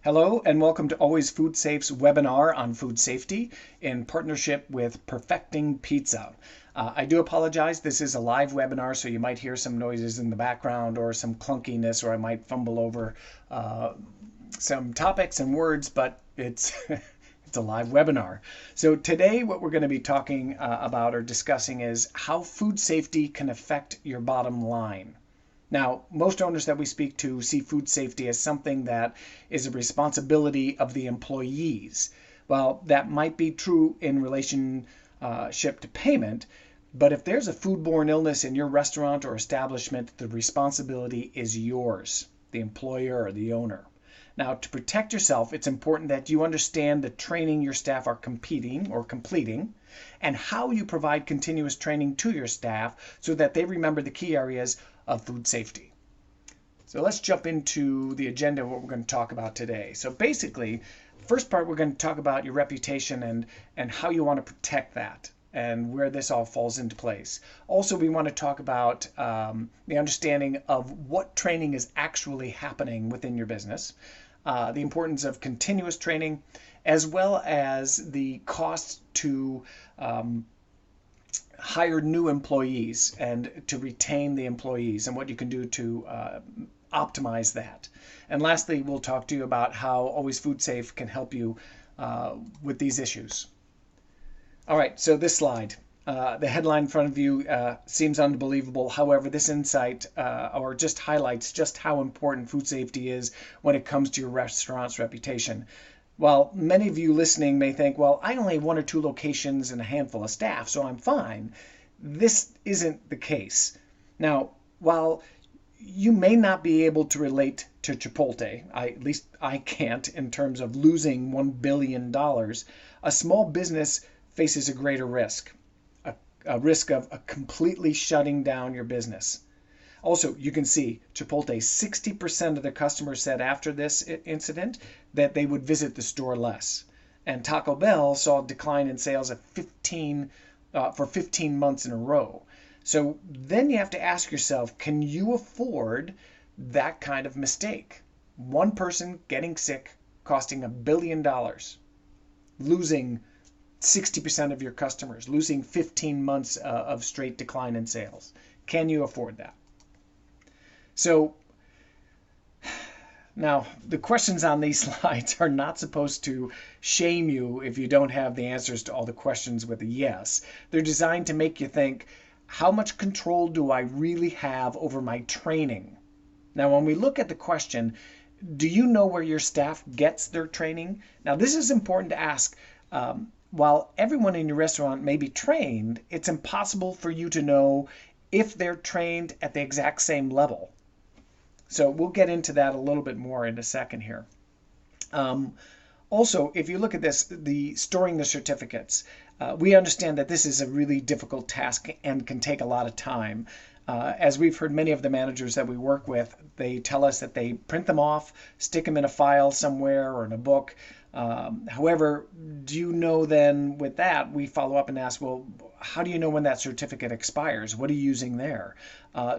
Hello and welcome to Always Food Safe's webinar on food safety in partnership with Perfecting Pizza. I do apologize, this is a live webinar, so you might hear some noises in the background or some clunkiness, or I might fumble over some topics and words, but it's it's a live webinar. So today what we're going to be talking about or discussing is how food safety can affect your bottom line. Now, most owners that we speak to see food safety as something that is a responsibility of the employees. Well, that might be true in relationship to payment, but if there's a foodborne illness in your restaurant or establishment, the responsibility is yours, the employer or the owner. Now, to protect yourself, it's important that you understand the training your staff are completing, and how you provide continuous training to your staff so that they remember the key areas of food safety. So let's jump into the agenda of what we're going to talk about today. So basically, first part, we're going to talk about your reputation and how you want to protect that and where this all falls into place. Also, we want to talk about the understanding of what training is actually happening within your business, the importance of continuous training, as well as the cost to hire new employees and to retain the employees and what you can do to optimize that. And lastly, we'll talk to you about how Always Food Safe can help you with these issues. All right, so this slide, the headline in front of you seems unbelievable. However, this insight or just highlights just how important food safety is when it comes to your restaurant's reputation. While many of you listening may think, well, I only have 1 or 2 locations and a handful of staff, so I'm fine. This isn't the case. Now, while you may not be able to relate to Chipotle, at least I can't, in terms of losing $1 billion, a small business faces a greater risk, a risk of completely shutting down your business. Also, you can see Chipotle, 60% of their customers said after this incident that they would visit the store less. And Taco Bell saw a decline in sales of for 15 months in a row. So then you have to ask yourself, can you afford that kind of mistake? One person getting sick, costing $1 billion, losing 60% of your customers, losing 15 months of straight decline in sales. Can you afford that? So now the questions on these slides are not supposed to shame you if you don't have the answers to all the questions with a yes. They're designed to make you think, how much control do I really have over my training? Now, when we look at the question, do you know where your staff gets their training? Now, this is important to ask. While everyone in your restaurant may be trained, it's impossible for you to know if they're trained at the exact same level. So we'll get into that a little bit more in a second here. Also, if you look at this, the storing the certificates, we understand that this is a really difficult task and can take a lot of time. As we've heard many of the managers that we work with, they tell us that they print them off, stick them in a file somewhere or in a book. However, do you know then with that, we follow up and ask, well, how do you know when that certificate expires? What are you using there?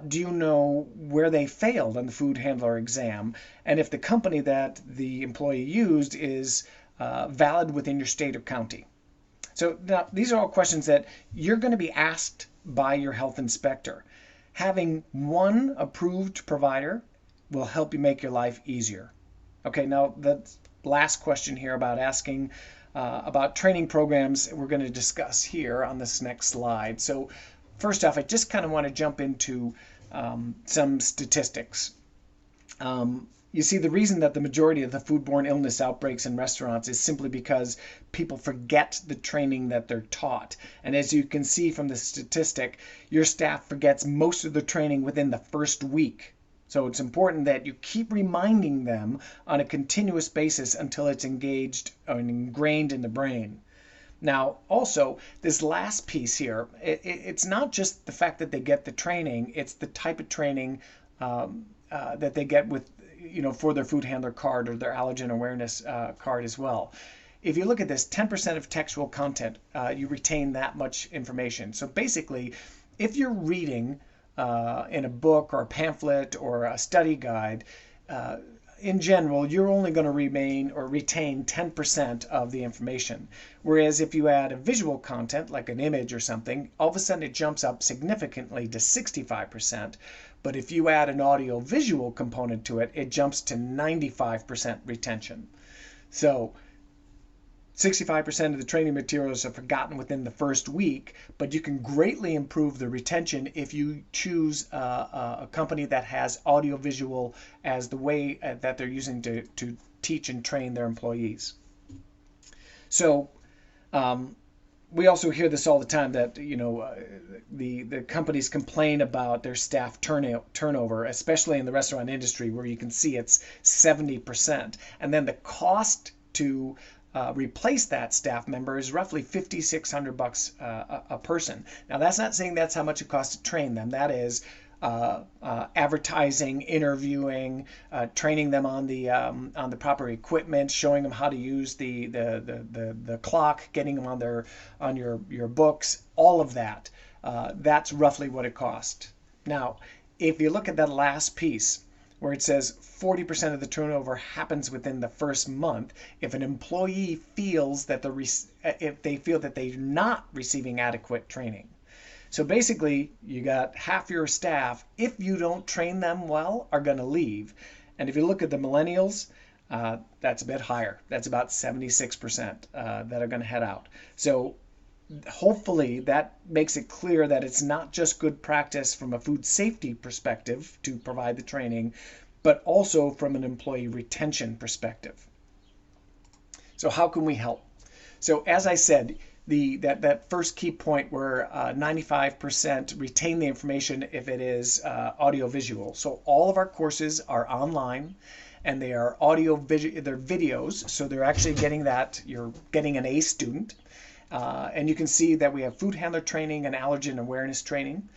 Do you know where they failed on the food handler exam? And if the company that the employee used is valid within your state or county? So now these are all questions that you're going to be asked by your health inspector. Having one approved provider will help you make your life easier. Okay, now that's last question here about asking about training programs we're going to discuss here on this next slide. So first off, I just kind of want to jump into some statistics. You see, the reason that the majority of the foodborne illness outbreaks in restaurants is simply because people forget the training that they're taught. And as you can see from the statistic, your staff forgets most of the training within the first week. So it's important that you keep reminding them on a continuous basis until it's engaged and ingrained in the brain. Now, also, this last piece here, it's not just the fact that they get the training, it's the type of training that they get with, for their food handler card or their allergen awareness card as well. If you look at this, 10% of textual content, you retain that much information. So basically, if you're reading in a book or a pamphlet or a study guide, in general, you're only going to remain or retain 10% of the information. Whereas if you add a visual content, like an image or something, all of a sudden it jumps up significantly to 65%. But if you add an audio-visual component to it, it jumps to 95% retention. So 65% of the training materials are forgotten within the first week, but you can greatly improve the retention if you choose a company that has audiovisual as the way that they're using to teach and train their employees. So we also hear this all the time that the companies complain about their staff turnover, especially in the restaurant industry, where you can see it's 70%, and then the cost to replace that staff member is roughly $5,600 a person. Now, that's not saying that's how much it costs to train them. That is advertising, interviewing, training them on the proper equipment, showing them how to use the clock, getting them on your books, all of that. That's roughly what it cost. Now, if you look at that last piece, where it says 40% of the turnover happens within the first month, if an employee feels that if they feel that they're not receiving adequate training. So basically, you got half your staff, if you don't train them well, are going to leave. And if you look at the millennials, that's a bit higher. That's about 76% that are going to head out. So hopefully that makes it clear that it's not just good practice from a food safety perspective to provide the training, but also from an employee retention perspective. So how can we help? So as I said, that first key point where 95% retain the information if it is audio-visual. So all of our courses are online, and they are they're videos, so they're actually getting that, you're getting an A student. And you can see that we have food handler training and allergen awareness training.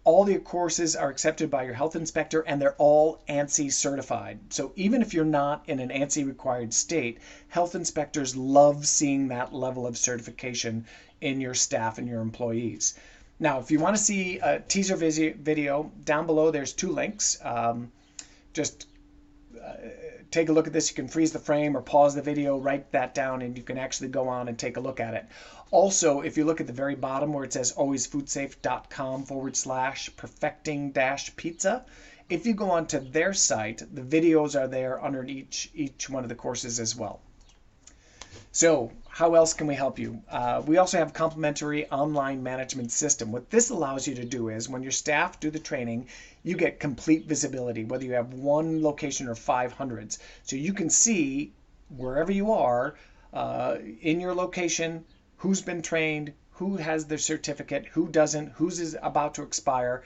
All the courses are accepted by your health inspector, and they're all ANSI certified. So even if you're not in an ANSI required state, health inspectors love seeing that level of certification in your staff and your employees. Now, if you want to see a teaser video, down below there's 2 links. Just take a look at this. You can freeze the frame or pause the video, write that down, and you can actually go on and take a look at it. Also, if you look at the very bottom where it says alwaysfoodsafe.com/perfecting-pizza, if you go onto their site, the videos are there under each one of the courses as well. So how else can we help you? We also have a complimentary online management system. What this allows you to do is when your staff do the training, you get complete visibility, whether you have 1 location or 500s. So you can see wherever you are in your location, who's been trained, who has their certificate, who doesn't, whose is about to expire,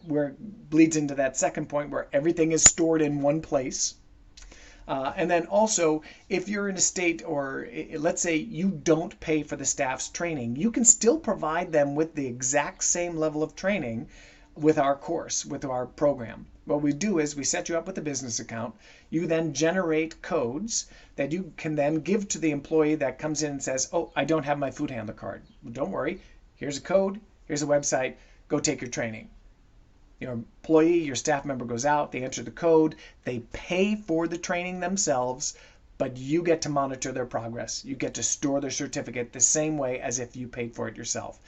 where it bleeds into that second point where everything is stored in one place. And then also, if you're in a state, or let's say you don't pay for the staff's training, you can still provide them with the exact same level of training with our course, with our program. What we do is we set you up with a business account. You then generate codes that you can then give to the employee that comes in and says, oh, I don't have my food handler card. Well, don't worry. Here's a code. Here's a website. Go take your training. Your employee, your staff member goes out, they enter the code, they pay for the training themselves, but you get to monitor their progress. You get to store their certificate the same way as if you paid for it yourself.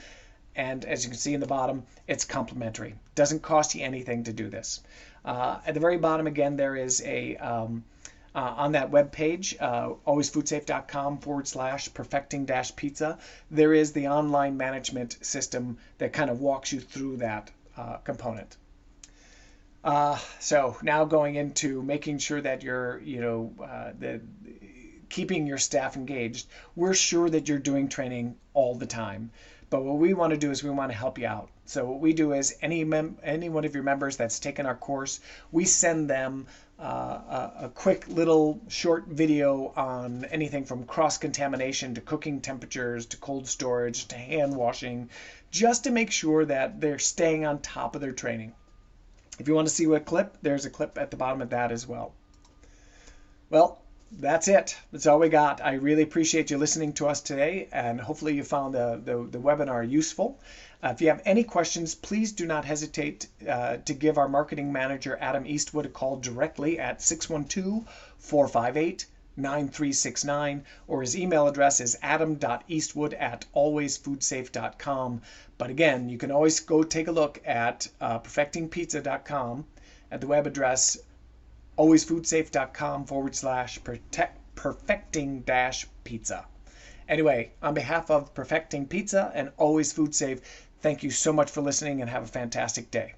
And as you can see in the bottom, it's complimentary. Doesn't cost you anything to do this. At the very bottom, again, there is a, on that web page, alwaysfoodsafe.com/perfecting-pizza, there is the online management system that kind of walks you through that component. So now going into making sure that you're, keeping your staff engaged. We're sure that you're doing training all the time, but what we want to do is we want to help you out. So what we do is any one of your members that's taken our course, we send them a quick little short video on anything from cross-contamination to cooking temperatures to cold storage to hand washing, just to make sure that they're staying on top of their training. If you want to see what clip, there's a clip at the bottom of that as well. Well, that's it. That's all we got. I really appreciate you listening to us today, and hopefully you found the webinar useful. If you have any questions, please do not hesitate to give our marketing manager, Adam Eastwood, a call directly at 612-458-9369, or his email address is adam.eastwood@alwaysfoodsafe.com. But again, you can always go take a look at perfectingpizza.com at the web address alwaysfoodsafe.com/perfecting-pizza. Anyway, on behalf of Perfecting Pizza and Always Food Safe, thank you so much for listening and have a fantastic day.